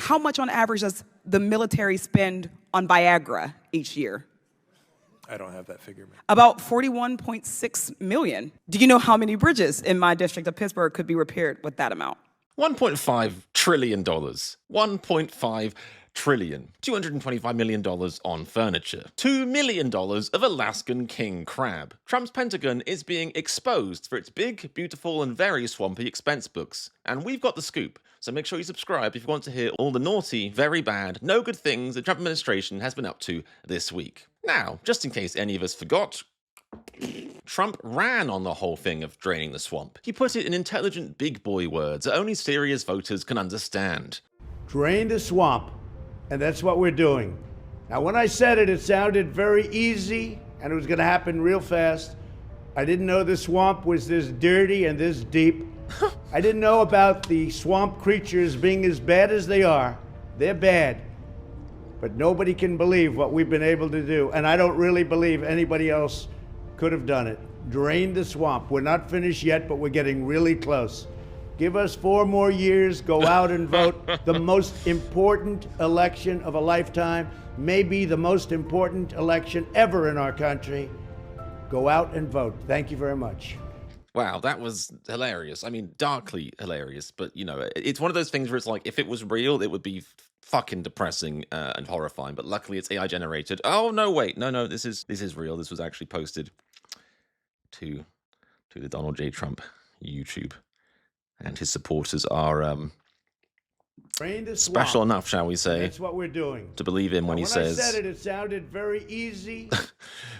how much on average does the military spend on Viagra each year? I don't have that figure, man. About 41.6 million. Do you know how many bridges in my district of Pittsburgh could be repaired with that amount? $1.5 trillion. $1.5 trillion. $225 million on furniture. $2 million of Alaskan king crab. Trump's Pentagon is being exposed for its big, beautiful, and very swampy expense books. And we've got the scoop. So make sure you subscribe if you want to hear all the naughty, very bad, no good things the Trump administration has been up to this week. Now, just in case any of us forgot, Trump ran on the whole thing of draining the swamp. He put it in intelligent big boy words that only serious voters can understand. Drain the swamp, and that's what we're doing. Now, when I said it, it sounded very easy, and it was going to happen real fast. I didn't know the swamp was this dirty and this deep. I didn't know about the swamp creatures being as bad as they are. They're bad. But nobody can believe what we've been able to do, and I don't really believe anybody else could have done it. Drain the swamp. We're not finished yet, but we're getting really close. Give us 4 more years, go out and vote. The most important election of a lifetime, maybe the most important election ever in our country. Go out and vote. Thank you very much. Wow, that was hilarious. I mean, darkly hilarious, but, you know, it's one of those things where it's like, if it was real, it would be fucking depressing and horrifying, but luckily it's AI generated. Oh, no, wait, no, this is real. This was actually posted to the Donald J. Trump YouTube, and his supporters are special enough, shall we say. That's what we're doing. To believe him when he says... When I said it, it sounded very easy.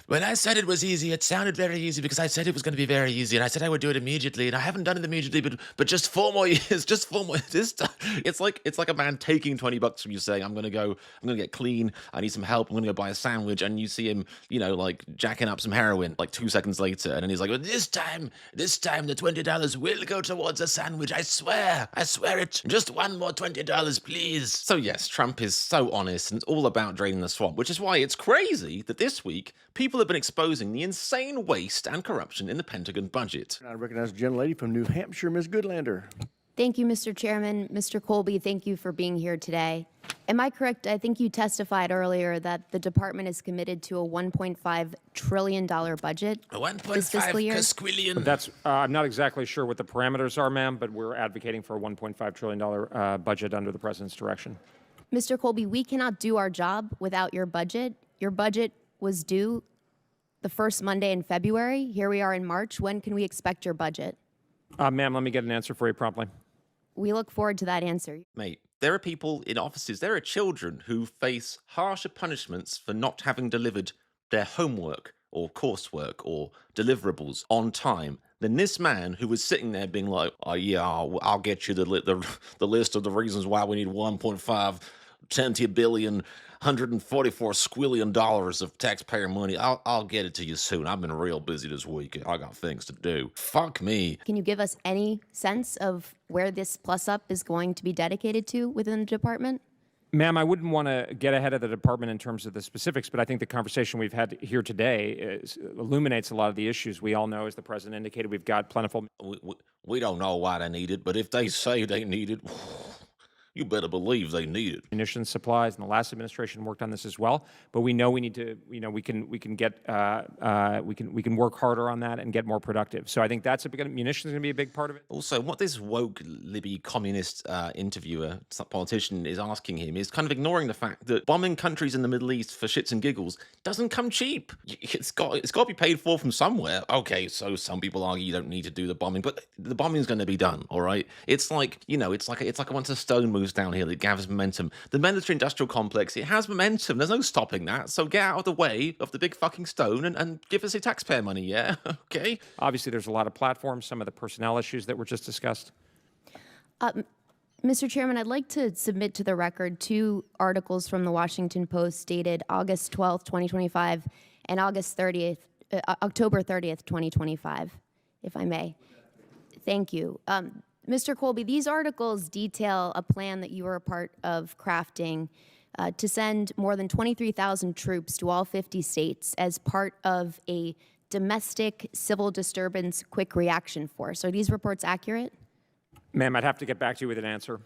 When I said it was easy, it sounded very easy because I said it was going to be very easy, and I said I would do it immediately, and I haven't done it immediately, but just 4 more years, just 4 more. This time, it's like a man taking $20 from you, saying, I'm going to get clean, I need some help, I'm going to go buy a sandwich, and you see him, you know, like jacking up some heroin, like 2 seconds later, and then he's like, well, this time, the $20 will go towards a sandwich, I swear it, just 1 more $20, please. So yes, Trump is so honest, and it's all about draining the swamp, which is why it's crazy that this week, people have been exposing the insane waste and corruption in the Pentagon budget. I recognize the gentlelady from New Hampshire, Ms. Goodlander. Thank you, Mr. Chairman. Mr. Colby, thank you for being here today. Am I correct? I think you testified earlier that the department is committed to a $1.5 trillion budget this fiscal year. That's I'm not exactly sure what the parameters are, ma'am, but we're advocating for a $1.5 trillion budget under the president's direction. Mr. Colby, we cannot do our job without your budget. Your budget was due the first Monday in February. Here we are in March. When can we expect your budget? Ma'am, let me get an answer for you promptly. We look forward to that answer. Mate, there are people in offices, there are children who face harsher punishments for not having delivered their homework or coursework or deliverables on time than this man who was sitting there being like, oh yeah, I'll get you the list of the reasons why we need 1.5 10 billion, 144 squillion dollars of taxpayer money. I'll get it to you soon. I've been real busy this week. I got things to do. Fuck me. Can you give us any sense of where this plus up is going to be dedicated to within the department? Ma'am, I wouldn't want to get ahead of the department in terms of the specifics, but I think the conversation we've had here today illuminates a lot of the issues. We all know, as the president indicated, we've got plentiful... We don't know why they need it, but if they say they need it... You better believe they need it. Munitions supplies, and the last administration worked on this as well. But we know we need to, we can work harder on that and get more productive. So I think that's munitions is going to be a big part of it. Also, what this woke Libby communist interviewer, politician, is asking him is kind of ignoring the fact that bombing countries in the Middle East for shits and giggles doesn't come cheap. It's got to be paid for from somewhere. Okay, so some people argue you don't need to do the bombing, but the bombing is going to be done. All right, it's like it's like once a stone moves downhill, it gathers momentum. The military-industrial complex, it has momentum. There's no stopping that. So get out of the way of the big fucking stone and give us your taxpayer money, yeah? Okay? Obviously, there's a lot of platforms, some of the personnel issues that were just discussed. Mr. Chairman, I'd like to submit to the record 2 articles from the Washington Post dated August 12th, 2025, and October 30th, 2025, if I may. Thank you. Mr. Colby, these articles detail a plan that you were a part of crafting to send more than 23,000 troops to all 50 states as part of a domestic civil disturbance quick reaction force. Are these reports accurate? Ma'am, I'd have to get back to you with an answer.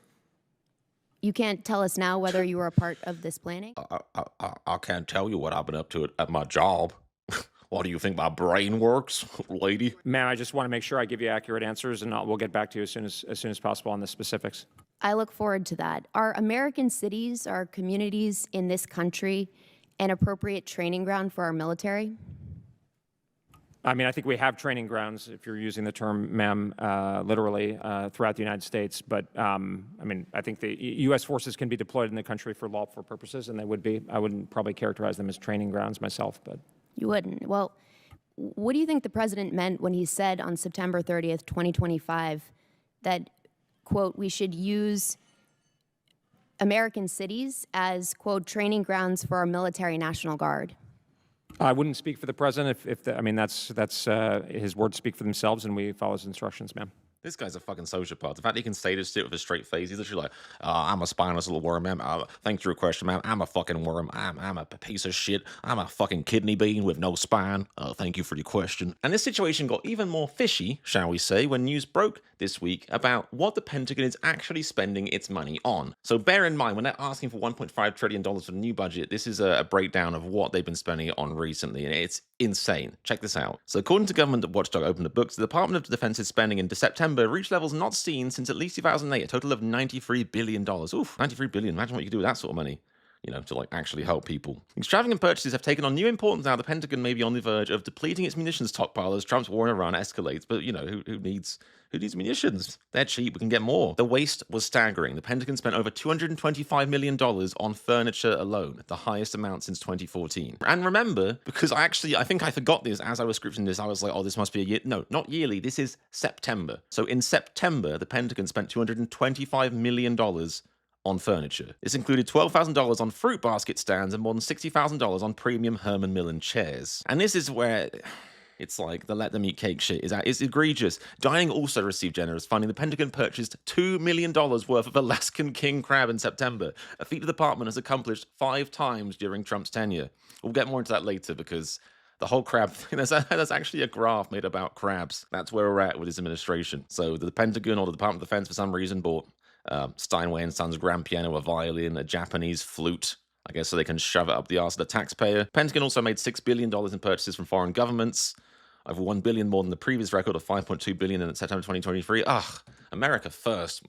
You can't tell us now whether you were a part of this planning? I can't tell you what I've been up to at my job. Why do you think my brain works, lady? Ma'am, I just want to make sure I give you accurate answers, and we'll get back to you as soon as possible on the specifics. I look forward to that. Are American cities, are communities in this country an appropriate training ground for our military? I mean, I think we have training grounds, if you're using the term, ma'am, literally, throughout the United States. But, I mean, I think the U.S. forces can be deployed in the country for lawful purposes, and they would be. I wouldn't probably characterize them as training grounds myself, but. You wouldn't. Well, what do you think the president meant when he said on September 30th, 2025, that, quote, we should use American cities as, quote, training grounds for our military National Guard? I wouldn't speak for the president. I mean, that's his words speak for themselves, and we follow his instructions, ma'am. This guy's a fucking sociopath. The fact he can say this shit with a straight face, he's literally like, I'm a spineless little worm, ma'am. Thanks for your question, ma'am. I'm a fucking worm. I'm a piece of shit. I'm a fucking kidney bean with no spine. Thank you for your question. And this situation got even more fishy, shall we say, when news broke this week about what the Pentagon is actually spending its money on. So bear in mind, when they're asking for $1.5 trillion for the new budget, this is a breakdown of what they've been spending it on recently, and it's insane. Check this out. So according to government watchdog Open the Books, the Department of Defense's spending in September reached levels not seen since at least 2008, a total of $93 billion. Oof, $93 billion. Imagine what you could do with that sort of money, you know, to like actually help people. Extravagant purchases have taken on new importance now. The Pentagon may be on the verge of depleting its munitions stockpile as Trump's war in Iran escalates. But, you know, who needs munitions? They're cheap. We can get more. The waste was staggering. The Pentagon spent over $225 million on furniture alone, the highest amount since 2014. And remember, because I think I forgot this as I was scripting this, I was like, oh, this must be a year. No, not yearly. This is September. So in September, the Pentagon spent $225 million on furniture. This included $12,000 on fruit basket stands and more than $60,000 on premium Herman Millen chairs. And this is where it's like the let them eat cake shit is egregious. Dining also received generous funding. The Pentagon purchased $2 million worth of Alaskan king crab in September, a feat the department has accomplished 5 times during Trump's tenure. We'll get more into that later because the whole crab thing, there's actually a graph made about crabs. That's where we're at with this administration. So the Pentagon or the Department of Defense for some reason bought Steinway and Sons grand piano, a violin, a Japanese flute, I guess so they can shove it up the arse of the taxpayer. Pentagon also made $6 billion in purchases from foreign governments, over $1 billion more than the previous record of $5.2 billion in September 2023. Ugh, America first.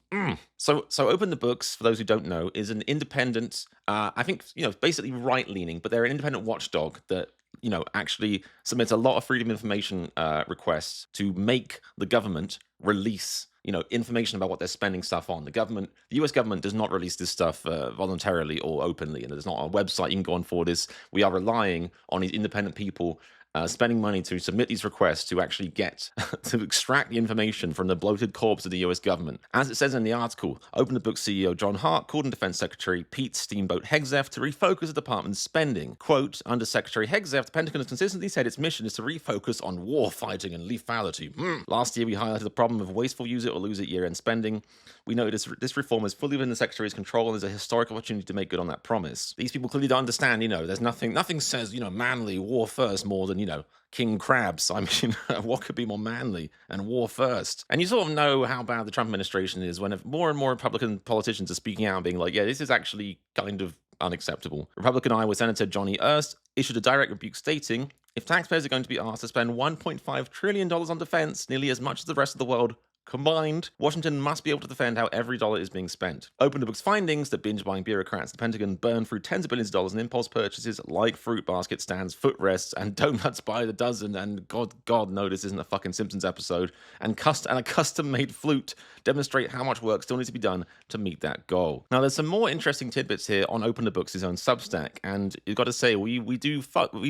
So Open the Books, for those who don't know, is an independent, I think, you know, basically right-leaning, but they're an independent watchdog that, you know, actually submits a lot of freedom of information requests to make the government release, you know, information about what they're spending stuff on. The US government does not release this stuff voluntarily or openly, and there's not a website you can go on for this. We are relying on these independent people spending money to submit these requests to actually get, to extract the information from the bloated corpse of the US government. As it says in the article, Open the Book CEO John Hart called on Defense Secretary Pete Steamboat Hegseth to refocus the department's spending. Quote, under Secretary Hegseth, the Pentagon has consistently said its mission is to refocus on war fighting and lethality. Last year, we highlighted the problem of wasteful use it or lose it year-end spending. We noted this reform is fully within the Secretary's control and there's a historic opportunity to make good on that promise. These people clearly don't understand, you know, there's nothing says, you know, manly war first more than, you know, king crabs. I mean, what could be more manly and war first? And you sort of know how bad the Trump administration is when more and more Republican politicians are speaking out and being like, yeah, this is actually kind of unacceptable. Republican Iowa Senator Johnny Erst issued a direct rebuke stating, if taxpayers are going to be asked to spend $1.5 trillion on defense, nearly as much as the rest of the world combined, Washington must be able to defend how every dollar is being spent. Open the Book's findings that binge-buying bureaucrats at the Pentagon burn through tens of billions of dollars in impulse purchases like fruit basket stands, footrests, and donuts by the dozen, and God, no, this isn't a fucking Simpsons episode, and a custom-made flute demonstrate how much work still needs to be done to meet that goal. Now, there's some more interesting tidbits here on Open the Books' own Substack, and you've got to say, we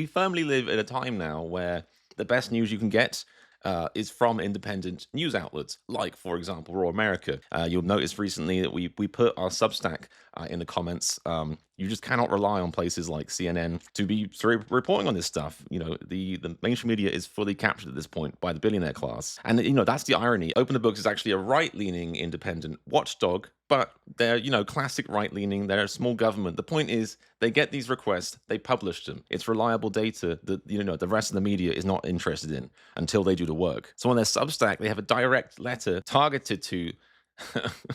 firmly live in a time now where the best news you can get is from independent news outlets, like, for example, Raw America. You'll notice recently that we put our Substack in the comments. You just cannot rely on places like CNN to be reporting on this stuff. You know, the mainstream media is fully captured at this point by the billionaire class. And, you know, that's the irony. Open the Books is actually a right-leaning independent watchdog, but they're, you know, classic right-leaning. They're a small government. The point is, they get these requests, they publish them. It's reliable data that, you know, the rest of the media is not interested in until they do the work. So on their Substack, they have a direct letter targeted to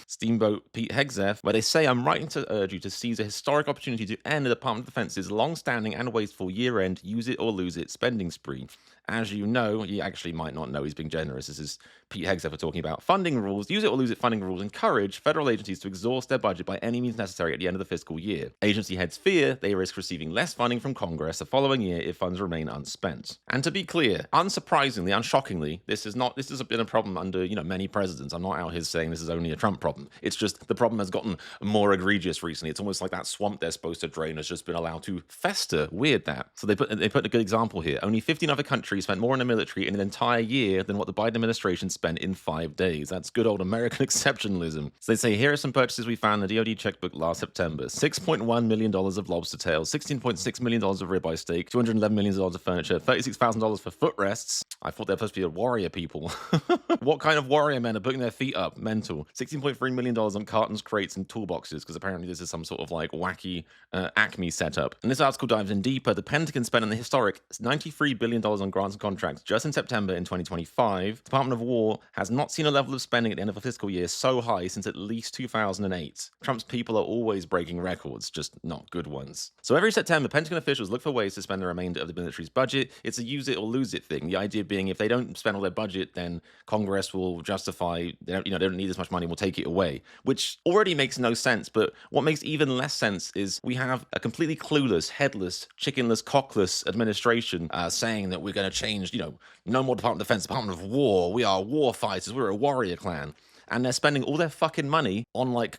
Steamboat Pete Hegseth, where they say, I'm writing to urge you to seize a historic opportunity to end the Department of Defense's long-standing and wasteful year-end use it or lose it spending spree. As you know, you actually might not know he's being generous. This is Pete Hegseth we're talking about. Funding rules, use it or lose it funding rules encourage federal agencies to exhaust their budget by any means necessary at the end of the fiscal year. Agency heads fear they risk receiving less funding from Congress the following year if funds remain unspent. And to be clear, unsurprisingly, unshockingly, this has been a problem under, many presidents. I'm not out here saying this is only a Trump problem. It's just the problem has gotten more egregious recently. It's almost like that swamp they're supposed to drain has just been allowed to fester. Weird that. So they put a good example here. Only 15 other countries spent more in the military in an entire year than what the Biden administration spent in 5 days. That's good old American exceptionalism. So they say, here are some purchases we found in the DoD checkbook last September. $6.1 million of lobster tails, $16.6 million of ribeye steak, $211 million of furniture, $36,000 for footrests. I thought they're supposed to be warrior people. What kind of warrior men are putting their feet up? Mental. $16.3 million on cartons, crates, and toolboxes, because apparently this is some sort of wacky Acme setup. And this article dives in deeper. The Pentagon spent an historic $93 billion on grants and contracts just in September in 2025. The Department of War has not seen a level of spending at the end of a fiscal year so high since at least 2008. Trump's people are always breaking records, just not good ones. So every September, Pentagon officials look for ways to spend the remainder of the military's budget. It's a use it or lose it thing. The idea being if they don't spend all their budget, then Congress will justify, they don't need as much money, we'll take it away, which already makes no sense. But what makes even less sense is we have a completely clueless, headless, chickenless, cockless administration saying that we're going to change, no more Department of Defense, Department of War. We are war fighters. We're a warrior clan. And they're spending all their fucking money on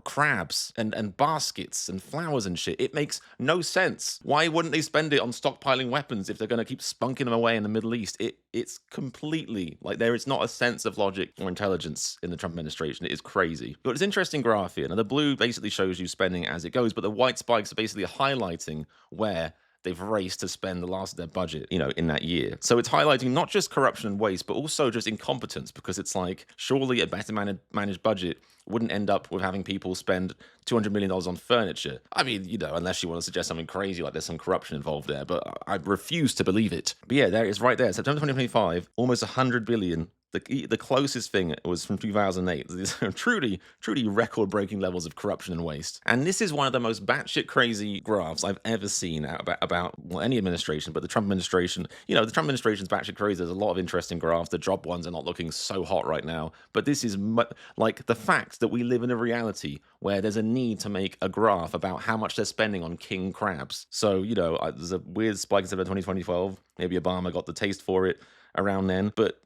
crabs and baskets and flowers and shit. It makes no sense. Why wouldn't they spend it on stockpiling weapons if they're going to keep spunking them away in the Middle East? It's completely there is not a sense of logic or intelligence in the Trump administration. It is crazy. But it's an interesting graph here. Now the blue basically shows you spending as it goes, but the white spikes are basically highlighting where they've raced to spend the last of their budget, in that year. So it's highlighting not just corruption and waste, but also just incompetence, because it's surely a better managed budget wouldn't end up with having people spend $200 million on furniture. I mean, unless you want to suggest something crazy like there's some corruption involved there, but I refuse to believe it. But yeah, there it is right there. September 2025, almost $100 billion. The closest thing was from 2008. These are truly record-breaking levels of corruption and waste. And this is one of the most batshit crazy graphs I've ever seen about any administration, but the Trump administration, the Trump administration's batshit crazy. There's a lot of interesting graphs. The job ones are not looking so hot right now. But this is the fact that we live in a reality where there's a need to make a graph about how much they're spending on king crabs. So, there's a weird spike in September 2012. Maybe Obama got the taste for it around then, but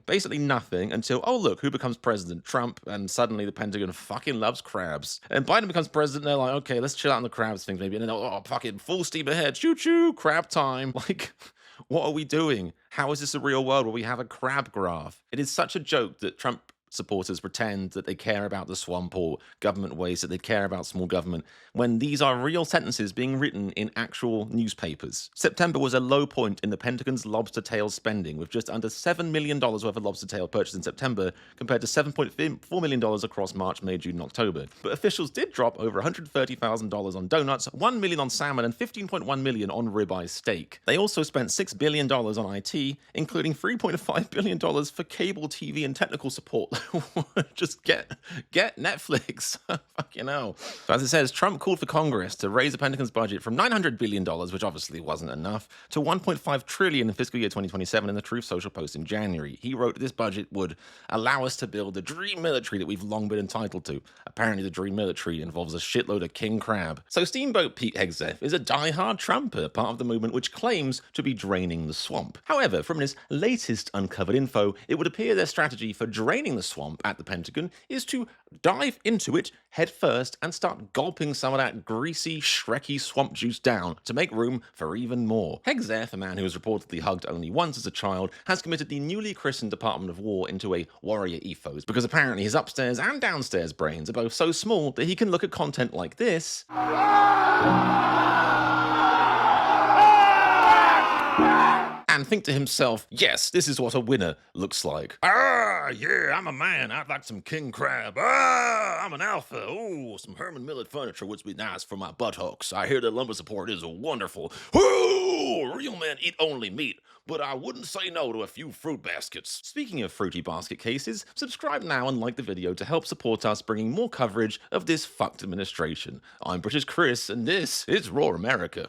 basically nothing until, oh look, who becomes president? Trump, and suddenly the Pentagon fucking loves crabs. And Biden becomes president, they're like, okay, let's chill out on the crabs things maybe, and then, fucking full steam ahead, choo-choo, crab time. What are we doing? How is this a real world where we have a crab graph? It is such a joke that Trump supporters pretend that they care about the swamp or government waste, that they care about small government, when these are real sentences being written in actual newspapers. September was a low point in the Pentagon's lobster tail spending, with just under $7 million worth of lobster tail purchased in September, compared to $7.4 million across March, May, June, and October. But officials did drop over $130,000 on donuts, $1 million on salmon, and $15.1 million on ribeye steak. They also spent $6 billion on IT, including $3.5 billion for cable TV and technical support. Just get Netflix. Fucking hell. So as it says, Trump called for Congress to raise the Pentagon's budget from $900 billion, which obviously wasn't enough, to $1.5 trillion in fiscal year 2027 in the Truth Social post in January. He wrote this budget would allow us to build the dream military that we've long been entitled to. Apparently the dream military involves a shitload of king crab. So Steamboat Pete Hegseth is a die-hard Trumper, part of the movement which claims to be draining the swamp. However, from his latest uncovered info, it would appear their strategy for draining the swamp at the Pentagon is to dive into it head first and start gulping some of that greasy, shrekky swamp juice down to make room for even more. Hegseth, a man who was reportedly hugged only once as a child, has committed the newly christened Department of War into a warrior ethos, because apparently his upstairs and downstairs brains are both so small that he can look at content like this man think to himself, yes, this is what a winner looks like. Ah, yeah, I'm a man. I'd like some king crab. Ah, I'm an alpha. Ooh, some Herman Millet furniture would be nice for my buttocks. I hear the lumbar support is wonderful. Ooh, real men eat only meat, but I wouldn't say no to a few fruit baskets. Speaking of fruity basket cases, subscribe now and like the video to help support us bringing more coverage of this fucked administration. I'm British Chris, and this is Raw America.